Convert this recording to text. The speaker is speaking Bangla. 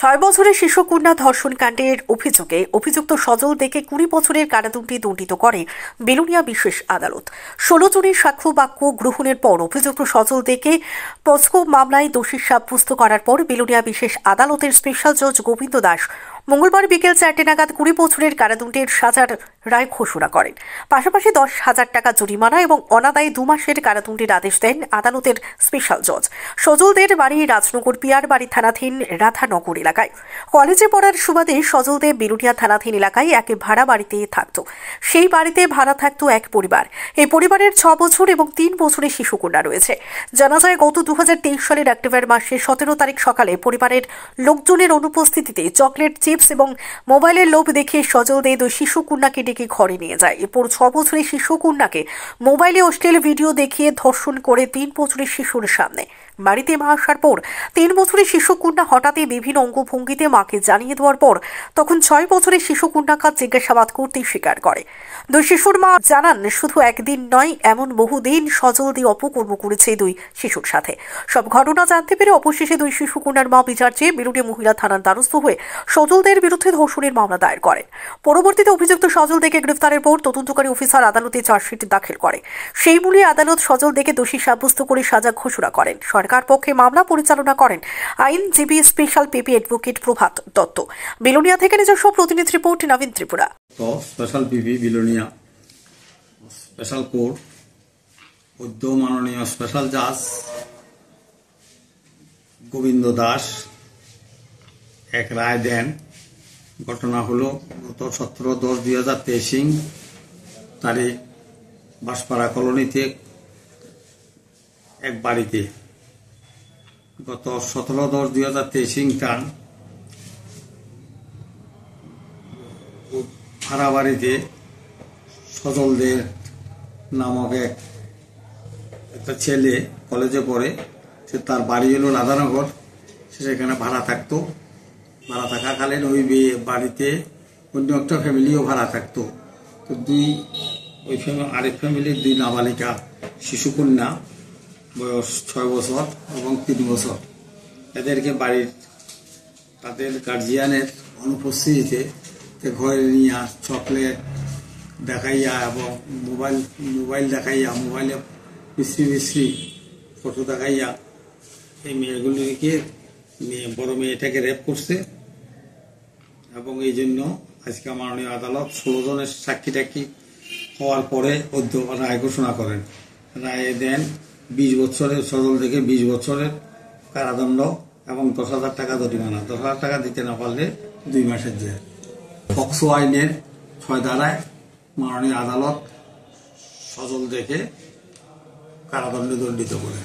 6 বছরের শিশু কন্যা ধর্ষণ কাণ্ডের অভিযোগে অভিযুক্ত সজল দেকে 20 বছরের কারাদণ্ডে দণ্ডিত করে বিলোনিয়া বিশেষ আদালত। 16 জনের সাক্ষ্য বাক্য গ্রহণের পর অভিযুক্ত সজল দেকে পস্কো মামলায় দোষী সাব্যস্ত করার পর বিলোনিয়া বিশেষ আদালতের স্পেশাল জজ গোবিন্দ দাস মঙ্গলবার বিকেল 4টে নাগাদ 20 বছরের কারাদণ্ডের সাজার রায় ঘোষণা করেন। পাশাপাশি 10,000 টাকা জরিমানা এবং অনাদায়ী 2 মাসের কারাদণ্ডের আদেশ দেন আদালতের স্পেশাল জজ। সজলদের বাড়ি রাজনগর পিয়ারবাড়ি থানাধীন রাধানগর এলাকায়। কলেজে পড়ার সুবাদে সজলদের বিলোনিয়া থানাধীন এলাকায় এক ভাড়া বাড়িতে থাকত। সেই বাড়িতে ভাড়া থাকত এক পরিবার। এই পরিবারের 6 বছর এবং 3 বছরের শিশু কন্যা রয়েছে। জানা যায় গত 2023 সালের অক্টোবর মাসের 17 তারিখ সকালে পরিবারের লোকজনের অনুপস্থিতিতে চকলেট, চিপস এবং মোবাইলের লোভ দেখে সজল দে দুই শিশু কন্যাকে ডেকে ঘরে নিয়ে যায়। এরপর 6 বছরের শিশু কন্যাকে মোবাইলে অশ্লীল ভিডিও দেখিয়ে ধর্ষণ করে 3 বছরের শিশুর সামনে বাড়িতে মা আসার পর 3 বছরের শিশু কন্যা হঠাৎই বিভিন্ন অঙ্গভঙ্গিতে মাকে জানিয়ে দেওয়ার পর তখন 6 বছরের শিশু কন্যাকে জিজ্ঞাসাবাদ করতে স্বীকার করে। দুই শিশুর মা জানান, শুধু একদিন নয়, এমন বহুদিন সজল দিয়ে অপকর্ম করেছে দুই শিশুর সাথে। সব ঘটনা জানতে পেরে অবশেষে দুই শিশু কন্যার মা বিচার চেয়ে বিলোনিয়া মহিলা থানার দ্বারস্থ হয়ে সজলদের বিরুদ্ধে ধর্ষণের মামলা দায়ের করেন। পরবর্তীতে অভিযুক্ত সজল দেকে গ্রেফতারের পর তদন্তকারী অফিসার আদালতে চার্জশিট দাখিল করে। সেই মূলে আদালত সজল দেকে দোষী সাব্যস্ত করে সাজা ঘোষণা করেন। সরকার পক্ষে মামলা পরিচালনা করেন আইনজীবী special PP advocate Prabhat Dutta. Belonia থেকে নিজস্ব প্রতিনিধি report, Nabin Tripura. Special PP Belonia special court অদ্য মাননীয় স্পেশাল জাজ গোবিন্দ দাস এক রায় দেন। ঘটনা হলো গত 17/10/2023 তারিখ বাঁশপাড়া কলোনিতে এক বাড়িতে গত 17/10/2023 টান ভাড়া বাড়িতে সজলদের নামক একটা ছেলে কলেজে পড়ে, সে তার বাড়ি হলো রাধানগর, সে সেখানে ভাড়া থাকতো। ভাড়া থাকাকালীন ওই বাড়িতে অন্য একটা ফ্যামিলিও ভাড়া থাকতো। তো আরেক ফ্যামিলির 2 নাবালিকা শিশু কন্যা বয়স 6 বছর এবং 3 বছর, এদেরকে বাড়ির তাদের গার্জিয়ানের অনুপস্থিতিতে ঘরে নিয়ে চকলেট দেখাইয়া এবং মোবাইল দেখাইয়া, মোবাইলে বিশ্রী ফটো দেখাইয়া এই মেয়েগুলিকে বড় মেয়েটাকে রেপ করছে। এবং এই জন্য আজকে মাননীয় আদালত 16 জনের সাক্ষী হওয়ার পরে রায় ঘোষণা করেন। রায় দেন 20 বছরের সজল থেকে 20 বছরের কারাদণ্ড এবং 10,000 টাকা জরিমানা। 10,000 টাকা দিতে না পারলে 2 মাসের জেল। পক্সো আইনের 6 ধারায় মাননীয় আদালত সজল দেখে কারাদণ্ডে দণ্ডিত করে।